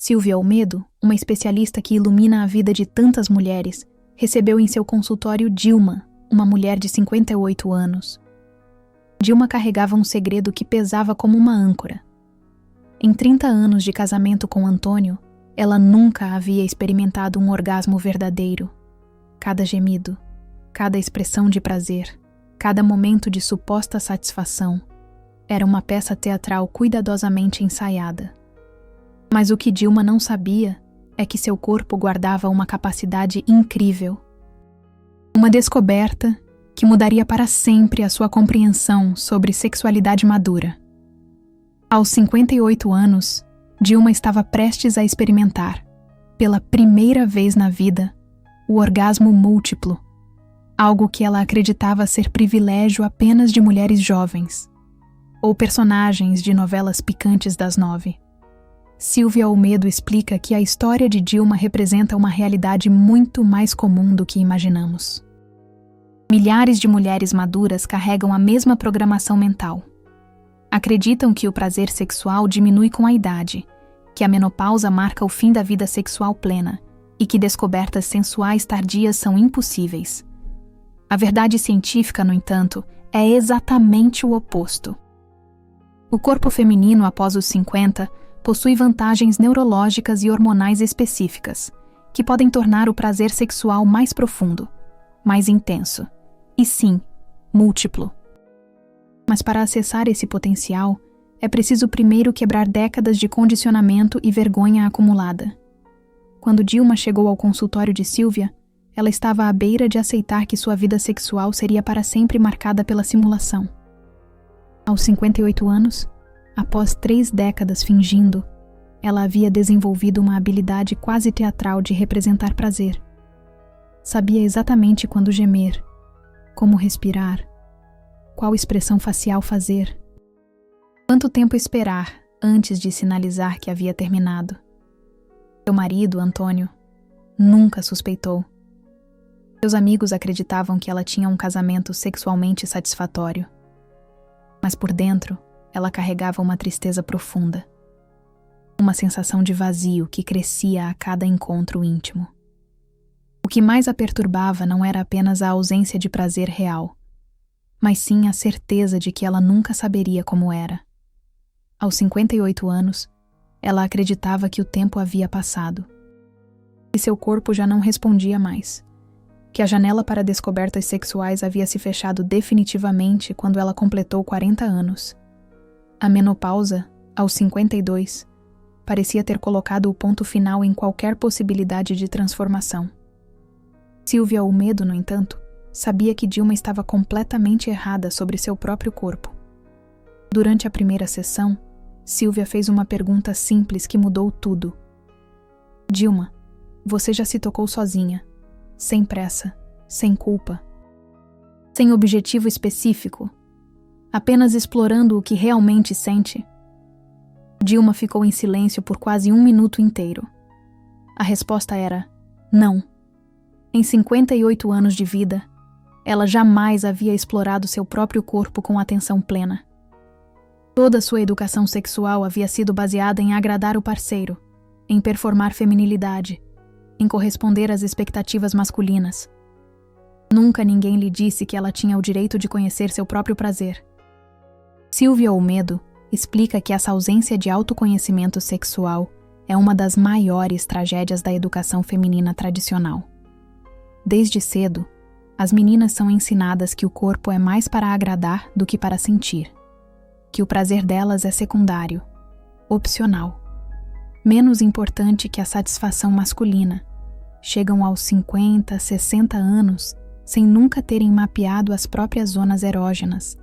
Silvia Olmedo, uma especialista que ilumina a vida de tantas mulheres, recebeu em seu consultório Dilma, uma mulher de 58 anos. Dilma carregava um segredo que pesava como uma âncora. Em 30 anos de casamento com Antônio, ela nunca havia experimentado um orgasmo verdadeiro. Cada gemido, cada expressão de prazer, cada momento de suposta satisfação, era uma peça teatral cuidadosamente ensaiada. Mas o que Dilma não sabia é que seu corpo guardava uma capacidade incrível. Uma descoberta que mudaria para sempre a sua compreensão sobre sexualidade madura. Aos 58 anos, Dilma estava prestes a experimentar, pela primeira vez na vida, o orgasmo múltiplo, algo que ela acreditava ser privilégio apenas de mulheres jovens, ou personagens de novelas picantes das 9. Silvia Olmedo explica que a história de Dilma representa uma realidade muito mais comum do que imaginamos. Milhares de mulheres maduras carregam a mesma programação mental. Acreditam que o prazer sexual diminui com a idade, que a menopausa marca o fim da vida sexual plena e que descobertas sensuais tardias são impossíveis. A verdade científica, no entanto, é exatamente o oposto. O corpo feminino após os 50 possui vantagens neurológicas e hormonais específicas, que podem tornar o prazer sexual mais profundo, mais intenso, e sim, múltiplo. Mas para acessar esse potencial, é preciso primeiro quebrar décadas de condicionamento e vergonha acumulada. Quando Dilma chegou ao consultório de Silvia, ela estava à beira de aceitar que sua vida sexual seria para sempre marcada pela simulação. Aos 58 anos, após 3 décadas fingindo, ela havia desenvolvido uma habilidade quase teatral de representar prazer. Sabia exatamente quando gemer, como respirar, qual expressão facial fazer, quanto tempo esperar antes de sinalizar que havia terminado. Seu marido, Antônio, nunca suspeitou. Seus amigos acreditavam que ela tinha um casamento sexualmente satisfatório. Mas por dentro, ela carregava uma tristeza profunda. Uma sensação de vazio que crescia a cada encontro íntimo. O que mais a perturbava não era apenas a ausência de prazer real, mas sim a certeza de que ela nunca saberia como era. Aos 58 anos, ela acreditava que o tempo havia passado, que seu corpo já não respondia mais, que a janela para descobertas sexuais havia se fechado definitivamente quando ela completou 40 anos. A menopausa, aos 52, parecia ter colocado o ponto final em qualquer possibilidade de transformação. Silvia Olmedo, no entanto, sabia que Dilma estava completamente errada sobre seu próprio corpo. Durante a primeira sessão, Silvia fez uma pergunta simples que mudou tudo. Dilma, você já se tocou sozinha, sem pressa, sem culpa, sem objetivo específico, apenas explorando o que realmente sente? Dilma ficou em silêncio por quase 1 minuto inteiro. A resposta era não. Em 58 anos de vida, ela jamais havia explorado seu próprio corpo com atenção plena. Toda sua educação sexual havia sido baseada em agradar o parceiro, em performar feminilidade, em corresponder às expectativas masculinas. Nunca ninguém lhe disse que ela tinha o direito de conhecer seu próprio prazer. Silvia Olmedo explica que essa ausência de autoconhecimento sexual é uma das maiores tragédias da educação feminina tradicional. Desde cedo, as meninas são ensinadas que o corpo é mais para agradar do que para sentir, que o prazer delas é secundário, opcional, menos importante que a satisfação masculina. Chegam aos 50, 60 anos sem nunca terem mapeado as próprias zonas erógenas,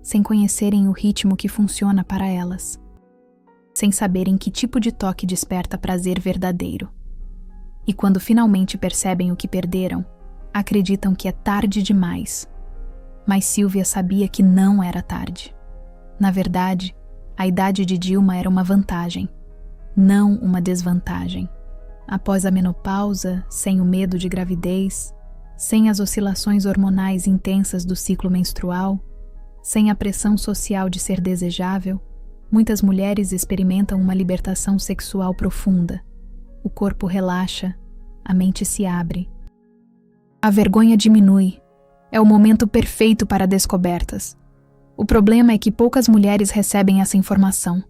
sem conhecerem o ritmo que funciona para elas, sem saberem que tipo de toque desperta prazer verdadeiro. E quando finalmente percebem o que perderam, acreditam que é tarde demais. Mas Silvia sabia que não era tarde. Na verdade, a idade de Dilma era uma vantagem, não uma desvantagem. Após a menopausa, sem o medo de gravidez, sem as oscilações hormonais intensas do ciclo menstrual, sem a pressão social de ser desejável, Muitas mulheres experimentam uma libertação sexual profunda. O corpo relaxa, a mente se abre. A vergonha diminui. É o momento perfeito para descobertas. O problema é que poucas mulheres recebem essa informação.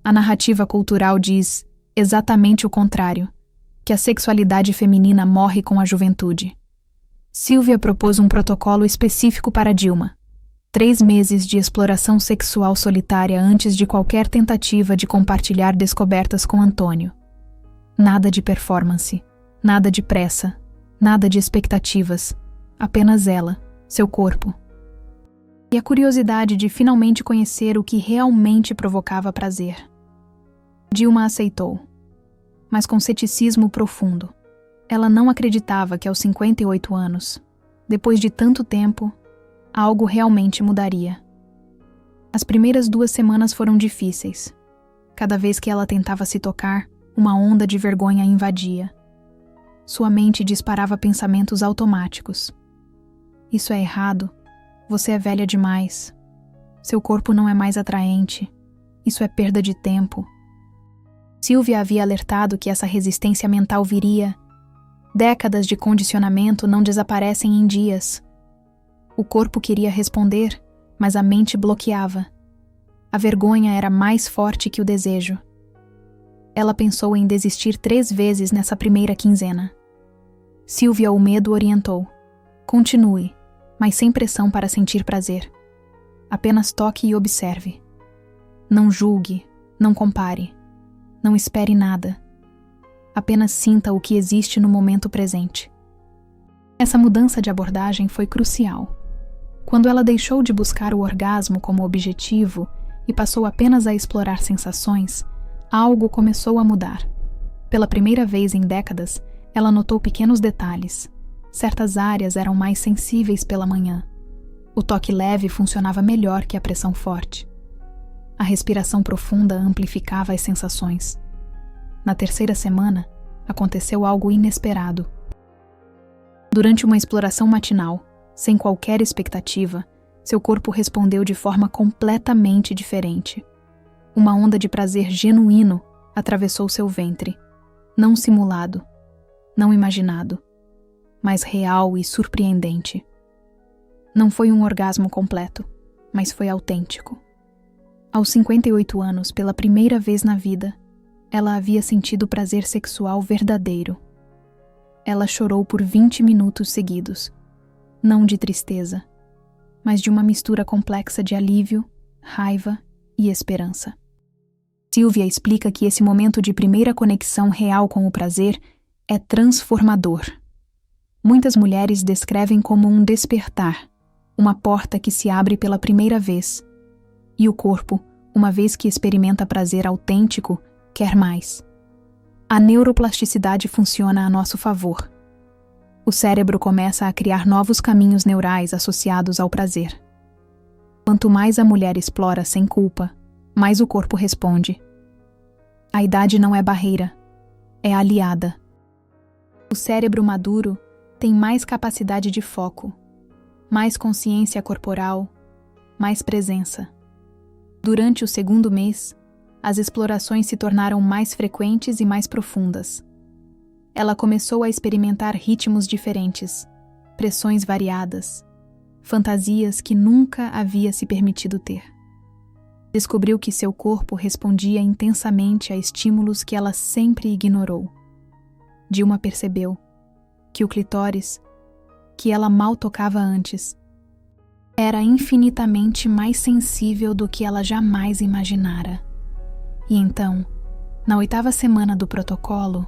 A narrativa cultural diz exatamente o contrário, que a sexualidade feminina morre com a juventude. Sylvia propôs um protocolo específico para Dilma. 3 meses de exploração sexual solitária antes de qualquer tentativa de compartilhar descobertas com Antônio. Nada de performance, nada de pressa, nada de expectativas, apenas ela, seu corpo. E a curiosidade de finalmente conhecer o que realmente provocava prazer. Dilma aceitou, mas com ceticismo profundo. Ela não acreditava que aos 58 anos, depois de tanto tempo, algo realmente mudaria. As primeiras 2 semanas foram difíceis. Cada vez que ela tentava se tocar, uma onda de vergonha a invadia. Sua mente disparava pensamentos automáticos. Isso é errado. Você é velha demais. Seu corpo não é mais atraente. Isso é perda de tempo. Sylvia havia alertado que essa resistência mental viria. Décadas de condicionamento não desaparecem em dias. O corpo queria responder, mas a mente bloqueava. A vergonha era mais forte que o desejo. Ela pensou em desistir 3 vezes nessa primeira quinzena. Sylvia, o medo, orientou. Continue, mas sem pressão para sentir prazer. Apenas toque e observe. Não julgue, não compare. Não espere nada. Apenas sinta o que existe no momento presente. Essa mudança de abordagem foi crucial. Quando ela deixou de buscar o orgasmo como objetivo e passou apenas a explorar sensações, algo começou a mudar. Pela primeira vez em décadas, ela notou pequenos detalhes. Certas áreas eram mais sensíveis pela manhã. O toque leve funcionava melhor que a pressão forte. A respiração profunda amplificava as sensações. Na 3ª semana, aconteceu algo inesperado. Durante uma exploração matinal, sem qualquer expectativa, seu corpo respondeu de forma completamente diferente. Uma onda de prazer genuíno atravessou seu ventre, não simulado, não imaginado, mas real e surpreendente. Não foi um orgasmo completo, mas foi autêntico. Aos 58 anos, pela primeira vez na vida, ela havia sentido prazer sexual verdadeiro. Ela chorou por 20 minutos seguidos, não de tristeza, mas de uma mistura complexa de alívio, raiva e esperança. Sylvia explica que esse momento de primeira conexão real com o prazer é transformador. Muitas mulheres descrevem como um despertar, uma porta que se abre pela primeira vez. E o corpo, uma vez que experimenta prazer autêntico, quer mais. A neuroplasticidade funciona a nosso favor. O cérebro começa a criar novos caminhos neurais associados ao prazer. Quanto mais a mulher explora sem culpa, mais o corpo responde. A idade não é barreira, é aliada. O cérebro maduro tem mais capacidade de foco, mais consciência corporal, mais presença. Durante o 2º mês, as explorações se tornaram mais frequentes e mais profundas. Ela começou a experimentar ritmos diferentes, pressões variadas, fantasias que nunca havia se permitido ter. Descobriu que seu corpo respondia intensamente a estímulos que ela sempre ignorou. Dilma percebeu que o clitóris, que ela mal tocava antes, era infinitamente mais sensível do que ela jamais imaginara. E então, na 8ª semana do protocolo,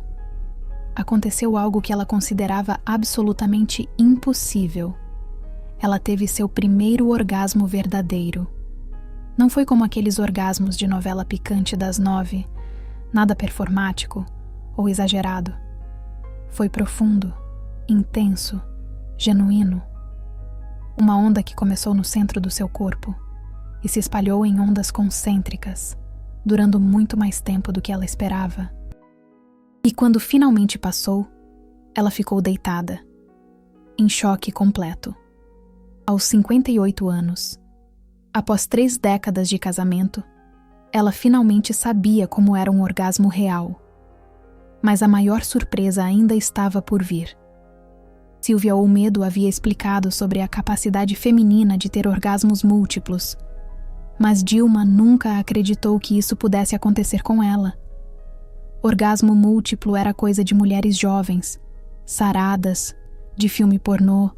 aconteceu algo que ela considerava absolutamente impossível. Ela teve seu primeiro orgasmo verdadeiro. Não foi como aqueles orgasmos de novela picante das 9, nada performático ou exagerado. Foi profundo, intenso, genuíno. Uma onda que começou no centro do seu corpo e se espalhou em ondas concêntricas, durando muito mais tempo do que ela esperava. E quando finalmente passou, ela ficou deitada, em choque completo. Aos 58 anos, após 3 décadas de casamento, ela finalmente sabia como era um orgasmo real. Mas a maior surpresa ainda estava por vir. Silvia Olmedo havia explicado sobre a capacidade feminina de ter orgasmos múltiplos, mas Dilma nunca acreditou que isso pudesse acontecer com ela. Orgasmo múltiplo era coisa de mulheres jovens, saradas, de filme pornô.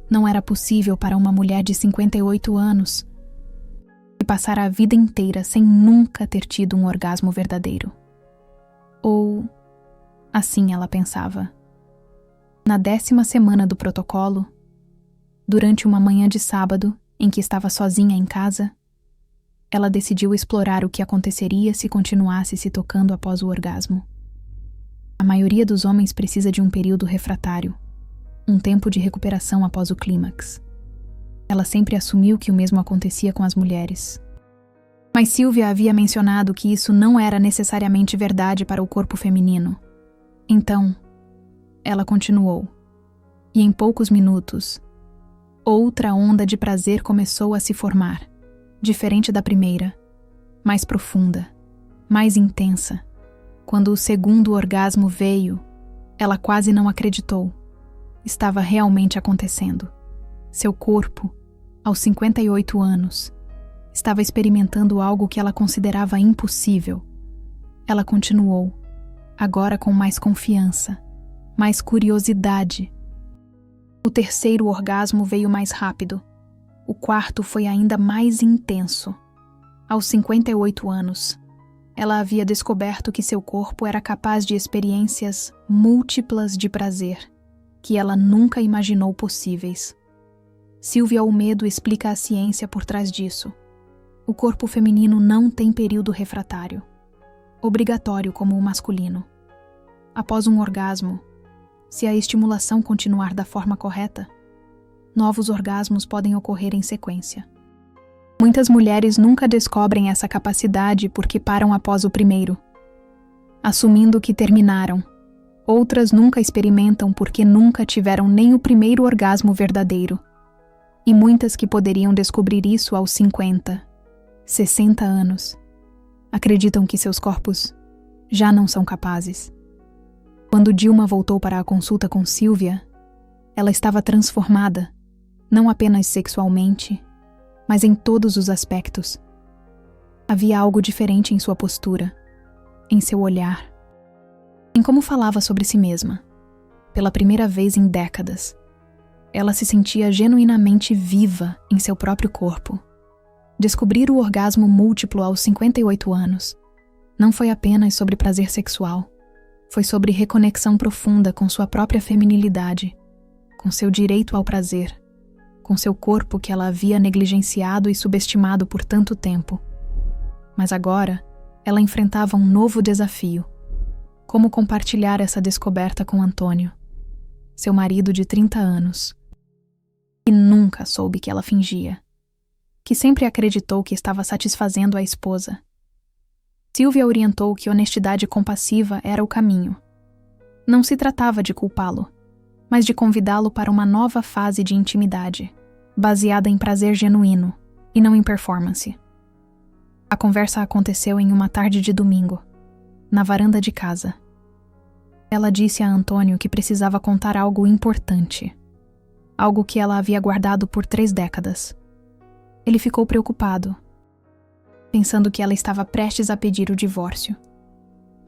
Não era possível para uma mulher de 58 anos e passar a vida inteira sem nunca ter tido um orgasmo verdadeiro. Ou assim ela pensava. Na 10ª semana do protocolo, durante uma manhã de sábado em que estava sozinha em casa, ela decidiu explorar o que aconteceria se continuasse se tocando após o orgasmo. A maioria dos homens precisa de um período refratário, um tempo de recuperação após o clímax. Ela sempre assumiu que o mesmo acontecia com as mulheres. Mas Silvia havia mencionado que isso não era necessariamente verdade para o corpo feminino. Então, ela continuou. E em poucos minutos, outra onda de prazer começou a se formar, diferente da primeira, mais profunda, mais intensa. Quando o segundo orgasmo veio, ela quase não acreditou. Estava realmente acontecendo. Seu corpo, aos 58 anos, estava experimentando algo que ela considerava impossível. Ela continuou, agora com mais confiança, mais curiosidade. O terceiro orgasmo veio mais rápido. O quarto foi ainda mais intenso. Aos 58 anos, ela havia descoberto que seu corpo era capaz de experiências múltiplas de prazer, que ela nunca imaginou possíveis. Silvia Olmedo explica a ciência por trás disso. O corpo feminino não tem período refratário, obrigatório como o masculino. Após um orgasmo, se a estimulação continuar da forma correta, novos orgasmos podem ocorrer em sequência. Muitas mulheres nunca descobrem essa capacidade porque param após o primeiro, assumindo que terminaram. Outras nunca experimentam porque nunca tiveram nem o primeiro orgasmo verdadeiro. E muitas que poderiam descobrir isso aos 50, 60 anos, acreditam que seus corpos já não são capazes. Quando Dilma voltou para a consulta com Silvia, ela estava transformada, não apenas sexualmente, mas em todos os aspectos. Havia algo diferente em sua postura, em seu olhar, em como falava sobre si mesma. Pela primeira vez em décadas, ela se sentia genuinamente viva em seu próprio corpo. Descobrir o orgasmo múltiplo aos 58 anos não foi apenas sobre prazer sexual, foi sobre reconexão profunda com sua própria feminilidade, com seu direito ao prazer, com seu corpo que ela havia negligenciado e subestimado por tanto tempo. Mas agora, ela enfrentava um novo desafio: como compartilhar essa descoberta com Antônio, seu marido de 30 anos, que nunca soube que ela fingia, que sempre acreditou que estava satisfazendo a esposa. Silvia orientou que honestidade compassiva era o caminho. Não se tratava de culpá-lo, mas de convidá-lo para uma nova fase de intimidade, baseada em prazer genuíno e não em performance. A conversa aconteceu em uma tarde de domingo, na varanda de casa. Ela disse a Antônio que precisava contar algo importante, algo que ela havia guardado por 3 décadas. Ele ficou preocupado, pensando que ela estava prestes a pedir o divórcio.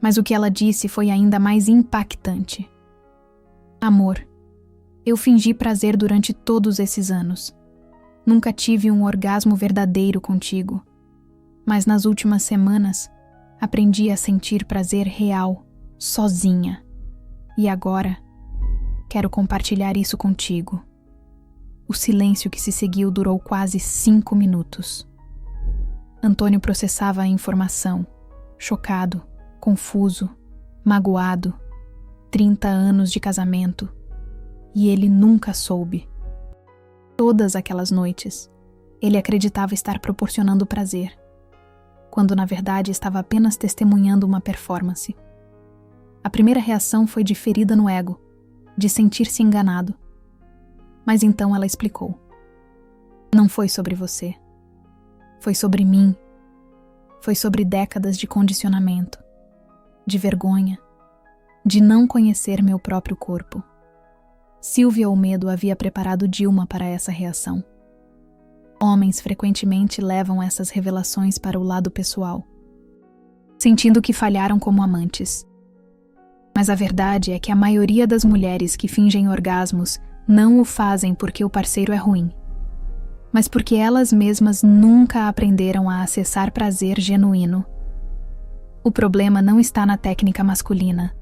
Mas o que ela disse foi ainda mais impactante. Amor, eu fingi prazer durante todos esses anos. Nunca tive um orgasmo verdadeiro contigo. Mas nas últimas semanas, aprendi a sentir prazer real, sozinha. E agora, quero compartilhar isso contigo. O silêncio que se seguiu durou quase 5 minutos. Antônio processava a informação, chocado, confuso, magoado. 30 anos de casamento. E ele nunca soube. Todas aquelas noites, ele acreditava estar proporcionando prazer, quando na verdade estava apenas testemunhando uma performance. A primeira reação foi de ferida no ego, de sentir-se enganado. Mas então ela explicou. Não foi sobre você. Foi sobre mim. foi sobre décadas de condicionamento, de vergonha, de não conhecer meu próprio corpo. Silvia Olmedo havia preparado Dilma para essa reação. Homens frequentemente levam essas revelações para o lado pessoal, sentindo que falharam como amantes. Mas a verdade é que a maioria das mulheres que fingem orgasmos não o fazem porque o parceiro é ruim, mas porque elas mesmas nunca aprenderam a acessar prazer genuíno. O problema não está na técnica masculina,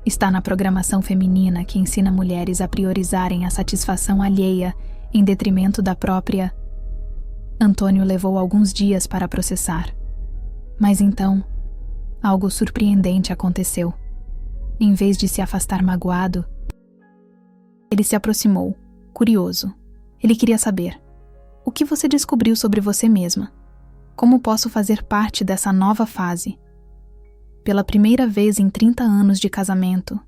está na programação feminina que ensina mulheres a priorizarem a satisfação alheia em detrimento da própria. Antônio levou alguns dias para processar. Mas então, algo surpreendente aconteceu. Em vez de se afastar magoado, ele se aproximou, curioso. Ele queria saber: o que você descobriu sobre você mesma? Como posso fazer parte dessa nova fase? Pela primeira vez em 30 anos de casamento,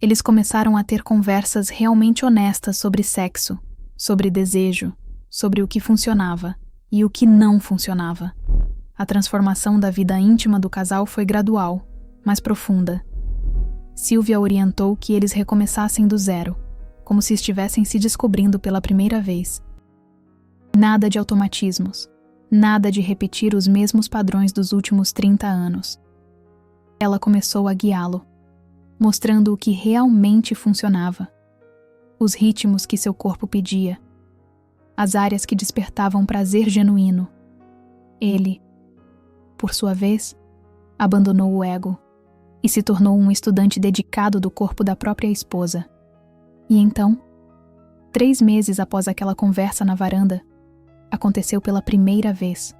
eles começaram a ter conversas realmente honestas sobre sexo, sobre desejo, sobre o que funcionava e o que não funcionava. A transformação da vida íntima do casal foi gradual, mas profunda. Silvia orientou que eles recomeçassem do zero, como se estivessem se descobrindo pela primeira vez. Nada de automatismos, nada de repetir os mesmos padrões dos últimos 30 anos. Ela começou a guiá-lo, mostrando o que realmente funcionava, os ritmos que seu corpo pedia, as áreas que despertavam prazer genuíno. Ele, por sua vez, abandonou o ego e se tornou um estudante dedicado do corpo da própria esposa. E então, 3 meses após aquela conversa na varanda, aconteceu pela primeira vez.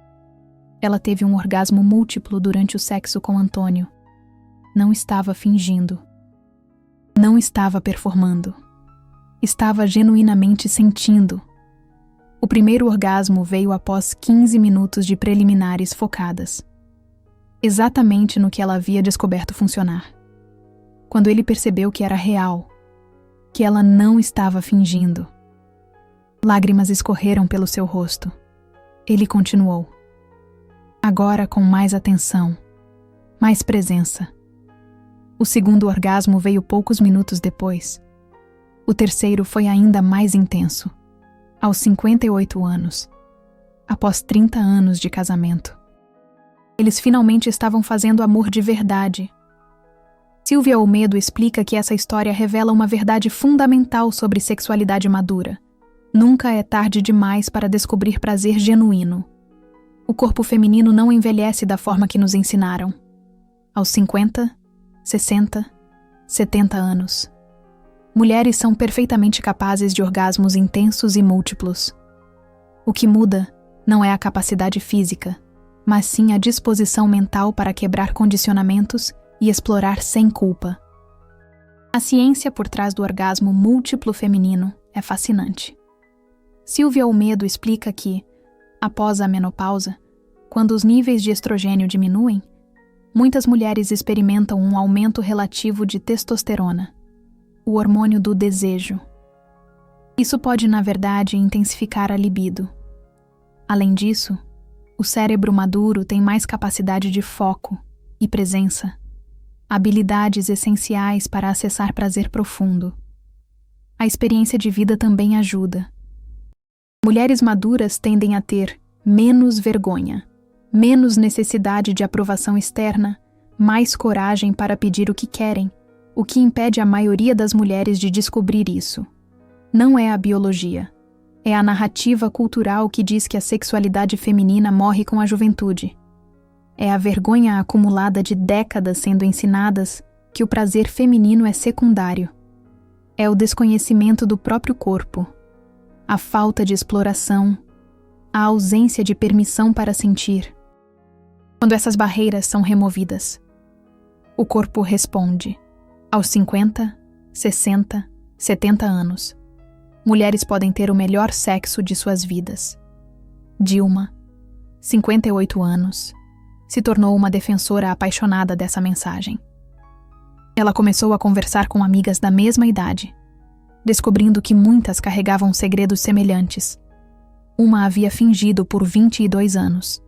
Ela teve um orgasmo múltiplo durante o sexo com Antônio. Não estava fingindo. Não estava performando. Estava genuinamente sentindo. O primeiro orgasmo veio após 15 minutos de preliminares focadas. Exatamente no que ela havia descoberto funcionar. Quando ele percebeu que era real, que ela não estava fingindo. Lágrimas escorreram pelo seu rosto. Ele continuou. Agora com mais atenção, mais presença. O segundo orgasmo veio poucos minutos depois. O terceiro foi ainda mais intenso, aos 58 anos, após 30 anos de casamento. Eles finalmente estavam fazendo amor de verdade. Silvia Olmedo explica que essa história revela uma verdade fundamental sobre sexualidade madura. Nunca é tarde demais para descobrir prazer genuíno. O corpo feminino não envelhece da forma que nos ensinaram. Aos 50, 60, 70 anos. Mulheres são perfeitamente capazes de orgasmos intensos e múltiplos. O que muda não é a capacidade física, mas sim a disposição mental para quebrar condicionamentos e explorar sem culpa. A ciência por trás do orgasmo múltiplo feminino é fascinante. Silvia Olmedo explica que, após a menopausa, quando os níveis de estrogênio diminuem, muitas mulheres experimentam um aumento relativo de testosterona, o hormônio do desejo. Isso pode, na verdade, intensificar a libido. Além disso, o cérebro maduro tem mais capacidade de foco e presença, habilidades essenciais para acessar prazer profundo. A experiência de vida também ajuda. Mulheres maduras tendem a ter menos vergonha, menos necessidade de aprovação externa, mais coragem para pedir o que querem, o que impede a maioria das mulheres de descobrir isso. Não é a biologia. É a narrativa cultural que diz que a sexualidade feminina morre com a juventude. É a vergonha acumulada de décadas sendo ensinadas que o prazer feminino é secundário. É o desconhecimento do próprio corpo, a falta de exploração, a ausência de permissão para sentir. Quando essas barreiras são removidas, o corpo responde. Aos 50, 60, 70 anos, mulheres podem ter o melhor sexo de suas vidas. Dilma, 58 anos, se tornou uma defensora apaixonada dessa mensagem. Ela começou a conversar com amigas da mesma idade, descobrindo que muitas carregavam segredos semelhantes. Uma havia fingido por 22 anos.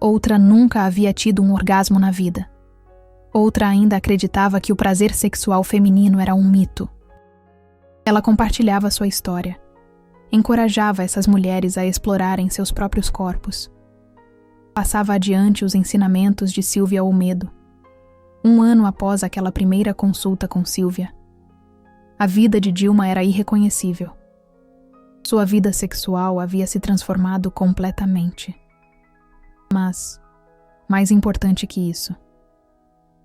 Outra nunca havia tido um orgasmo na vida. Outra ainda acreditava que o prazer sexual feminino era um mito. Ela compartilhava sua história. Encorajava essas mulheres a explorarem seus próprios corpos. Passava adiante os ensinamentos de Silvia Olmedo. 1 ano após aquela primeira consulta com Silvia, a vida de Dilma era irreconhecível. Sua vida sexual havia se transformado completamente. Mas, mais importante que isso,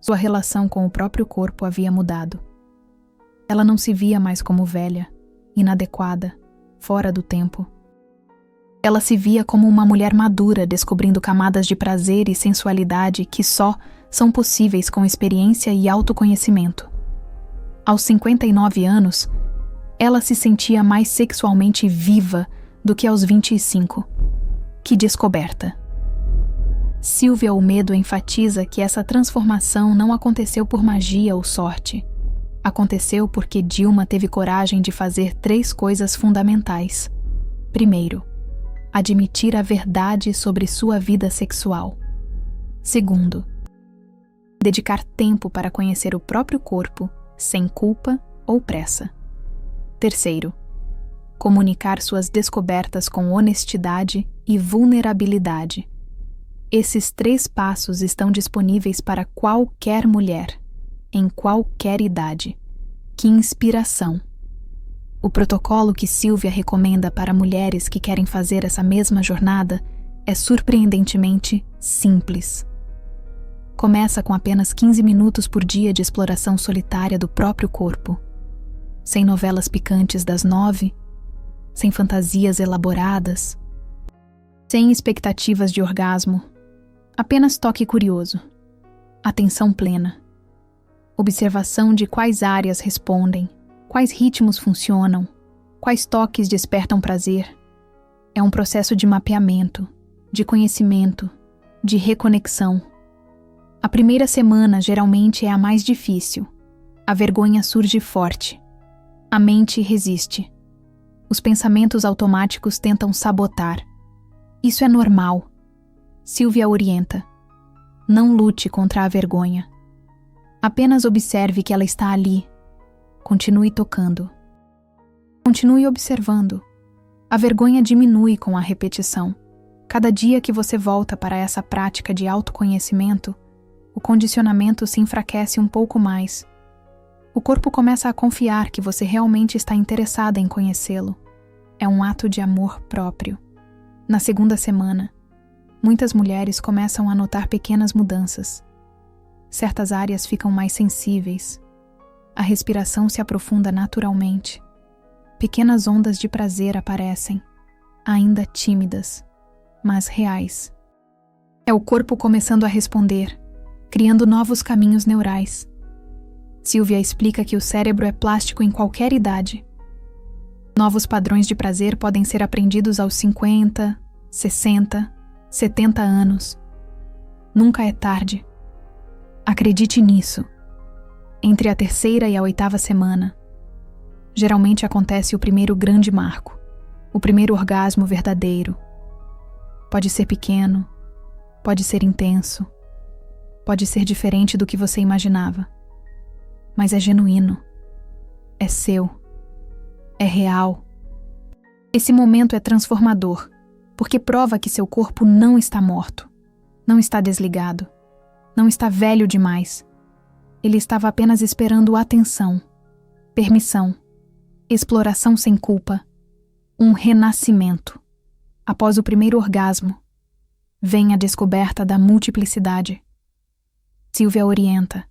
sua relação com o próprio corpo havia mudado. Ela não se via mais como velha, inadequada, fora do tempo. Ela se via como uma mulher madura descobrindo camadas de prazer e sensualidade que só são possíveis com experiência e autoconhecimento. Aos 59 anos, ela se sentia mais sexualmente viva do que aos 25. Que descoberta! Silvia Olmedo enfatiza que essa transformação não aconteceu por magia ou sorte. Aconteceu porque Dilma teve coragem de fazer 3 coisas fundamentais. Primeiro, admitir a verdade sobre sua vida sexual. Segundo, dedicar tempo para conhecer o próprio corpo, sem culpa ou pressa. Terceiro, comunicar suas descobertas com honestidade e vulnerabilidade. Esses 3 passos estão disponíveis para qualquer mulher, em qualquer idade. Que inspiração! O protocolo que Silvia recomenda para mulheres que querem fazer essa mesma jornada é surpreendentemente simples. Começa com apenas 15 minutos por dia de exploração solitária do próprio corpo. Sem novelas picantes das 9, sem fantasias elaboradas, sem expectativas de orgasmo, apenas toque curioso, atenção plena, observação de quais áreas respondem, quais ritmos funcionam, quais toques despertam prazer. É um processo de mapeamento, de conhecimento, de reconexão. A primeira semana geralmente é a mais difícil. A vergonha surge forte. A mente resiste. Os pensamentos automáticos tentam sabotar. Isso é normal. Silvia orienta. Não lute contra a vergonha. Apenas observe que ela está ali. Continue tocando. Continue observando. A vergonha diminui com a repetição. Cada dia que você volta para essa prática de autoconhecimento, o condicionamento se enfraquece um pouco mais. O corpo começa a confiar que você realmente está interessada em conhecê-lo. É um ato de amor próprio. Na segunda semana, muitas mulheres começam a notar pequenas mudanças. Certas áreas ficam mais sensíveis. A respiração se aprofunda naturalmente. Pequenas ondas de prazer aparecem, ainda tímidas, mas reais. É o corpo começando a responder, criando novos caminhos neurais. Silvia explica que o cérebro é plástico em qualquer idade. Novos padrões de prazer podem ser aprendidos aos 50, 60, 70 anos. Nunca é tarde. Acredite nisso. Entre a 3ª e a 8ª semana, geralmente acontece o primeiro grande marco, o primeiro orgasmo verdadeiro. Pode ser pequeno, pode ser intenso, pode ser diferente do que você imaginava, mas é genuíno, é seu, é real. Esse momento é transformador, porque prova que seu corpo não está morto, não está desligado, não está velho demais. Ele estava apenas esperando atenção, permissão, exploração sem culpa, um renascimento. Após o primeiro orgasmo, vem a descoberta da multiplicidade. Silvia orienta.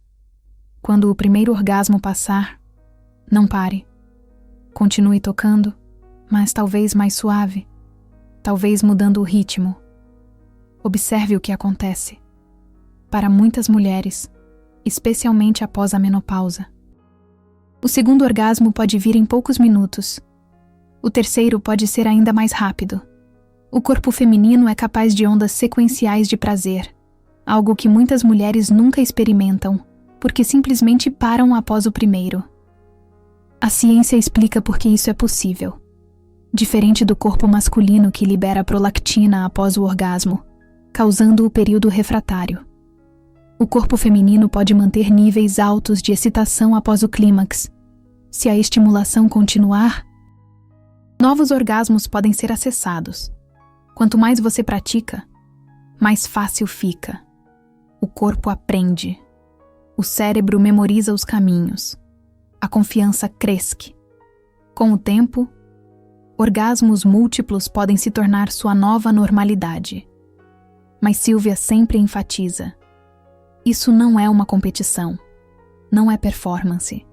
Quando o primeiro orgasmo passar, não pare. Continue tocando, mas talvez mais suave, talvez mudando o ritmo. Observe o que acontece. Para muitas mulheres, especialmente após a menopausa. O segundo orgasmo pode vir em poucos minutos. O terceiro pode ser ainda mais rápido. O corpo feminino é capaz de ondas sequenciais de prazer, algo que muitas mulheres nunca experimentam, porque simplesmente param após o primeiro. A ciência explica por que isso é possível. Diferente do corpo masculino que libera prolactina após o orgasmo, causando o período refratário. O corpo feminino pode manter níveis altos de excitação após o clímax. Se a estimulação continuar, novos orgasmos podem ser acessados. Quanto mais você pratica, mais fácil fica. O corpo aprende. O cérebro memoriza os caminhos. A confiança cresce. Com o tempo, orgasmos múltiplos podem se tornar sua nova normalidade. Mas Sylvia sempre enfatiza: isso não é uma competição, não é performance,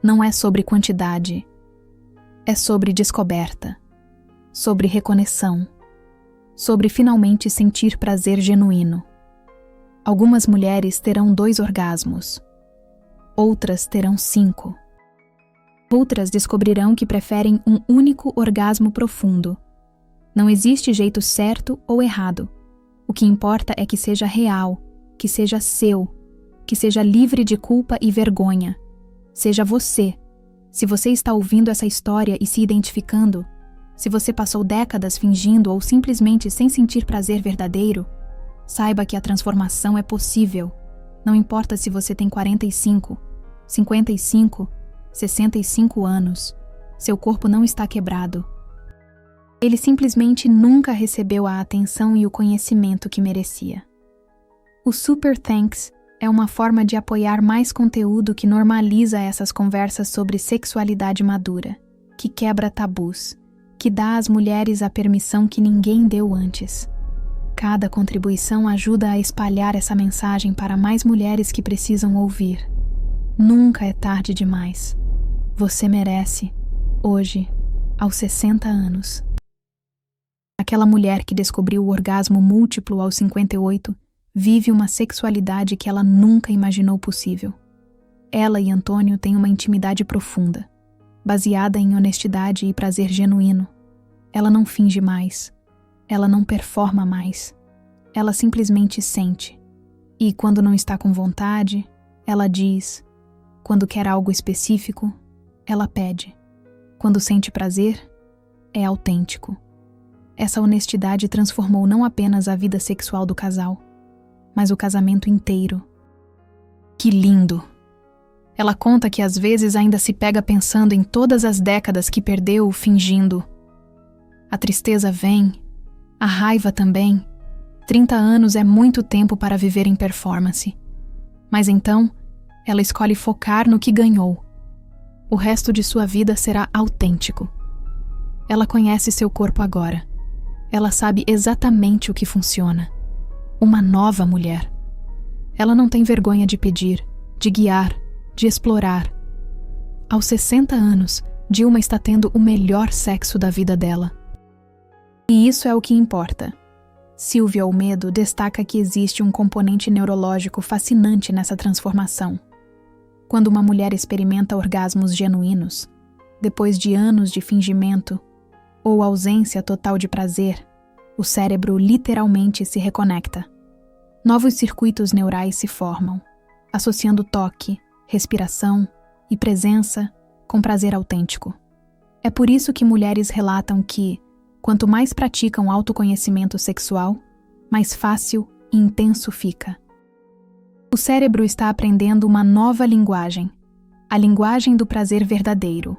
não é sobre quantidade, é sobre descoberta, sobre reconexão, sobre finalmente sentir prazer genuíno. Algumas mulheres terão 2 orgasmos, outras terão 5. Outras descobrirão que preferem um único orgasmo profundo. Não existe jeito certo ou errado. O que importa é que seja real, que seja seu, que seja livre de culpa e vergonha. Seja você. Se você está ouvindo essa história e se identificando, se você passou décadas fingindo ou simplesmente sem sentir prazer verdadeiro, saiba que a transformação é possível. Não importa se você tem 45, 55, 65 anos, seu corpo não está quebrado. Ele simplesmente nunca recebeu a atenção e o conhecimento que merecia. O Super Thanks é uma forma de apoiar mais conteúdo que normaliza essas conversas sobre sexualidade madura, que quebra tabus, que dá às mulheres a permissão que ninguém deu antes. Cada contribuição ajuda a espalhar essa mensagem para mais mulheres que precisam ouvir. Nunca é tarde demais. Você merece, hoje, aos 60 anos. Aquela mulher que descobriu o orgasmo múltiplo aos 58 vive uma sexualidade que ela nunca imaginou possível. Ela e Antônio têm uma intimidade profunda, baseada em honestidade e prazer genuíno. Ela não finge mais. Ela não performa mais. Ela simplesmente sente. E quando não está com vontade, ela diz. Quando quer algo específico, ela pede. Quando sente prazer, é autêntico. Essa honestidade transformou não apenas a vida sexual do casal, mas o casamento inteiro. Que lindo! Ela conta que às vezes ainda se pega pensando em todas as décadas que perdeu fingindo. A tristeza vem, a raiva também. 30 anos é muito tempo para viver em performance. Mas então, ela escolhe focar no que ganhou. O resto de sua vida será autêntico. Ela conhece seu corpo agora. Ela sabe exatamente o que funciona. Uma nova mulher. Ela não tem vergonha de pedir, de guiar, de explorar. Aos 60 anos, Dilma está tendo o melhor sexo da vida dela. E isso é o que importa. Sylvia Olmedo destaca que existe um componente neurológico fascinante nessa transformação. Quando uma mulher experimenta orgasmos genuínos, depois de anos de fingimento ou ausência total de prazer, o cérebro literalmente se reconecta. Novos circuitos neurais se formam, associando toque, respiração e presença com prazer autêntico. É por isso que mulheres relatam que, quanto mais praticam autoconhecimento sexual, mais fácil e intenso fica. O cérebro está aprendendo uma nova linguagem, a linguagem do prazer verdadeiro.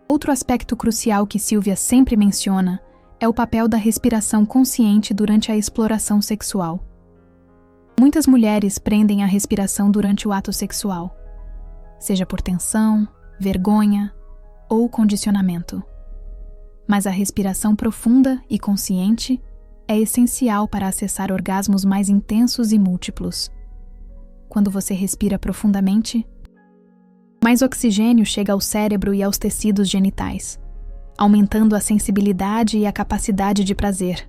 Outro aspecto crucial que Sylvia sempre menciona é o papel da respiração consciente durante a exploração sexual. Muitas mulheres prendem a respiração durante o ato sexual, seja por tensão, vergonha ou condicionamento. Mas a respiração profunda e consciente é essencial para acessar orgasmos mais intensos e múltiplos. Quando você respira profundamente, mais oxigênio chega ao cérebro e aos tecidos genitais, aumentando a sensibilidade e a capacidade de prazer.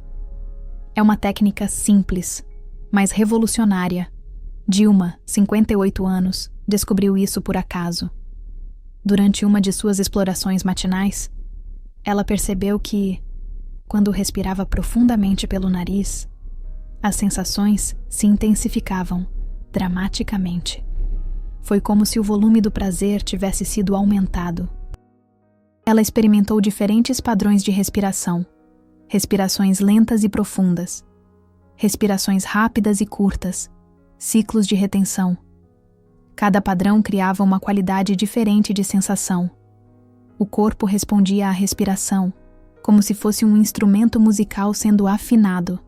É uma técnica simples, mas revolucionária. Dilma, 58 anos, descobriu isso por acaso. Durante uma de suas explorações matinais, ela percebeu que, quando respirava profundamente pelo nariz, as sensações se intensificavam dramaticamente. Foi como se o volume do prazer tivesse sido aumentado. Ela experimentou diferentes padrões de respiração, respirações lentas e profundas, respirações rápidas e curtas, ciclos de retenção. Cada padrão criava uma qualidade diferente de sensação. O corpo respondia à respiração, como se fosse um instrumento musical sendo afinado.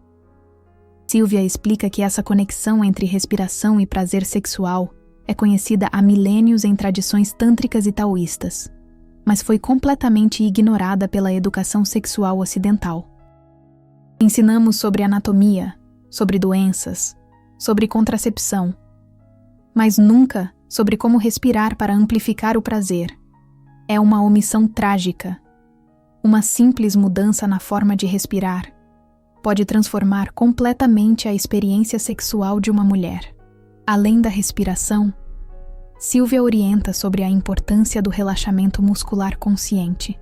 Sylvia explica que essa conexão entre respiração e prazer sexual é conhecida há milênios em tradições tântricas e taoístas, mas foi completamente ignorada pela educação sexual ocidental. Ensinamos sobre anatomia, sobre doenças, sobre contracepção, mas nunca sobre como respirar para amplificar o prazer. É uma omissão trágica. Uma simples mudança na forma de respirar pode transformar completamente a experiência sexual de uma mulher. Além da respiração, Sylvia orienta sobre a importância do relaxamento muscular consciente.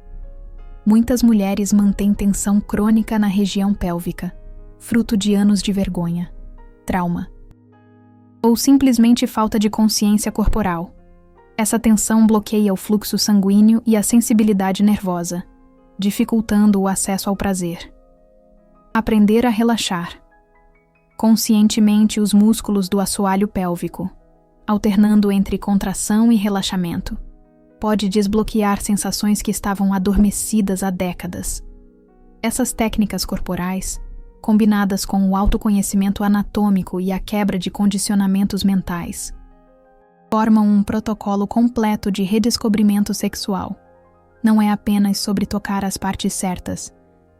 Muitas mulheres mantêm tensão crônica na região pélvica, fruto de anos de vergonha, trauma, ou simplesmente falta de consciência corporal. Essa tensão bloqueia o fluxo sanguíneo e a sensibilidade nervosa, dificultando o acesso ao prazer. Aprender a relaxar conscientemente os músculos do assoalho pélvico, alternando entre contração e relaxamento, pode desbloquear sensações que estavam adormecidas há décadas. Essas técnicas corporais, combinadas com o autoconhecimento anatômico e a quebra de condicionamentos mentais, formam um protocolo completo de redescobrimento sexual. Não é apenas sobre tocar as partes certas,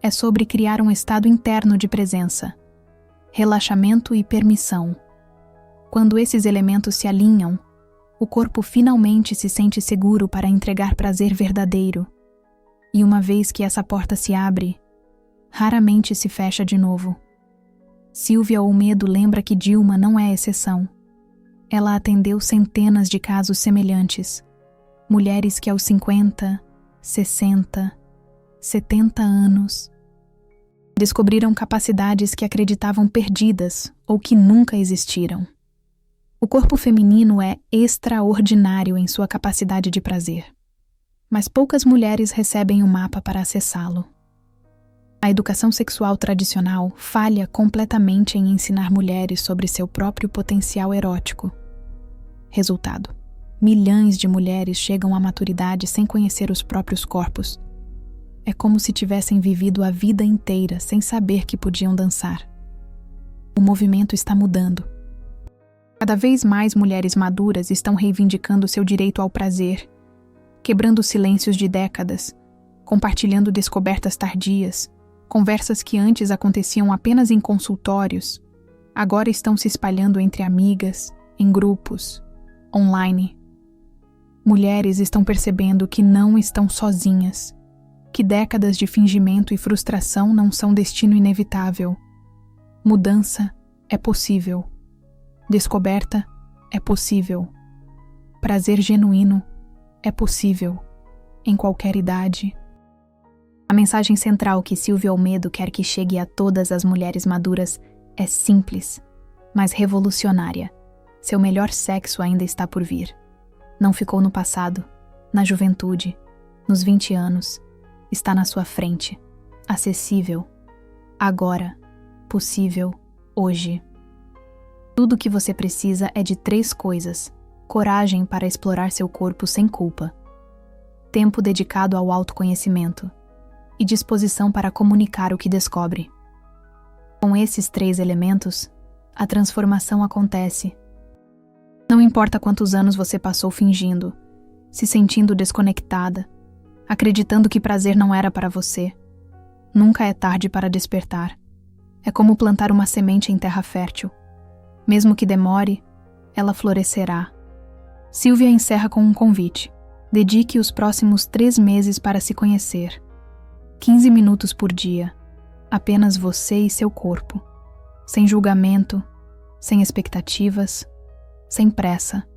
é sobre criar um estado interno de presença, relaxamento e permissão. Quando esses elementos se alinham, o corpo finalmente se sente seguro para entregar prazer verdadeiro. E uma vez que essa porta se abre, raramente se fecha de novo. Sylvia Olmedo lembra que Dilma não é exceção. Ela atendeu centenas de casos semelhantes. Mulheres que aos 50, 60, 70 anos descobriram capacidades que acreditavam perdidas ou que nunca existiram. O corpo feminino é extraordinário em sua capacidade de prazer, mas poucas mulheres recebem o mapa para acessá-lo. A educação sexual tradicional falha completamente em ensinar mulheres sobre seu próprio potencial erótico. Resultado: milhões de mulheres chegam à maturidade sem conhecer os próprios corpos. É como se tivessem vivido a vida inteira sem saber que podiam dançar. O movimento está mudando. Cada vez mais mulheres maduras estão reivindicando seu direito ao prazer, quebrando silêncios de décadas, compartilhando descobertas tardias, conversas que antes aconteciam apenas em consultórios, agora estão se espalhando entre amigas, em grupos, online. Mulheres estão percebendo que não estão sozinhas, que décadas de fingimento e frustração não são destino inevitável. Mudança é possível. Descoberta é possível. Prazer genuíno é possível, em qualquer idade. A mensagem central que Sylvia Olmedo quer que chegue a todas as mulheres maduras é simples, mas revolucionária. Seu melhor sexo ainda está por vir. Não ficou no passado, na juventude, nos 20 anos. Está na sua frente, acessível, agora, possível, hoje. Tudo o que você precisa é de 3 coisas: coragem para explorar seu corpo sem culpa, tempo dedicado ao autoconhecimento e disposição para comunicar o que descobre. Com esses 3 elementos, a transformação acontece. Não importa quantos anos você passou fingindo, se sentindo desconectada, acreditando que prazer não era para você. Nunca é tarde para despertar. É como plantar uma semente em terra fértil. Mesmo que demore, ela florescerá. Sylvia encerra com um convite. Dedique os próximos 3 meses para se conhecer. 15 minutos por dia. Apenas você e seu corpo. Sem julgamento, sem expectativas, sem pressa.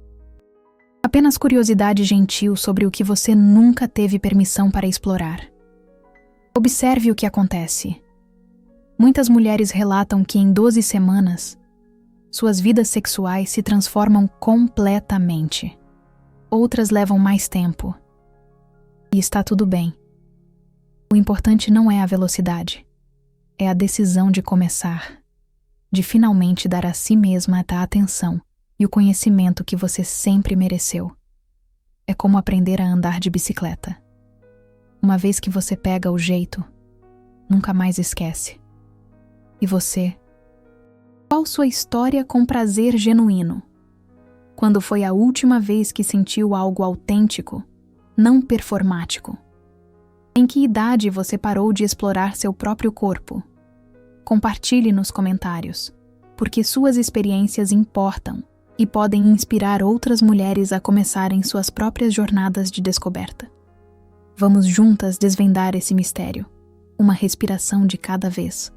Apenas curiosidade gentil sobre o que você nunca teve permissão para explorar. Observe o que acontece. Muitas mulheres relatam que em 12 semanas, suas vidas sexuais se transformam completamente. Outras levam mais tempo. E está tudo bem. O importante não é a velocidade, é a decisão de começar, de finalmente dar a si mesma a atenção e o conhecimento que você sempre mereceu. É como aprender a andar de bicicleta. Uma vez que você pega o jeito, nunca mais esquece. E você? Qual sua história com prazer genuíno? Quando foi a última vez que sentiu algo autêntico, não performático? Em que idade você parou de explorar seu próprio corpo? Compartilhe nos comentários, porque suas experiências importam e podem inspirar outras mulheres a começarem suas próprias jornadas de descoberta. Vamos juntas desvendar esse mistério, uma respiração de cada vez.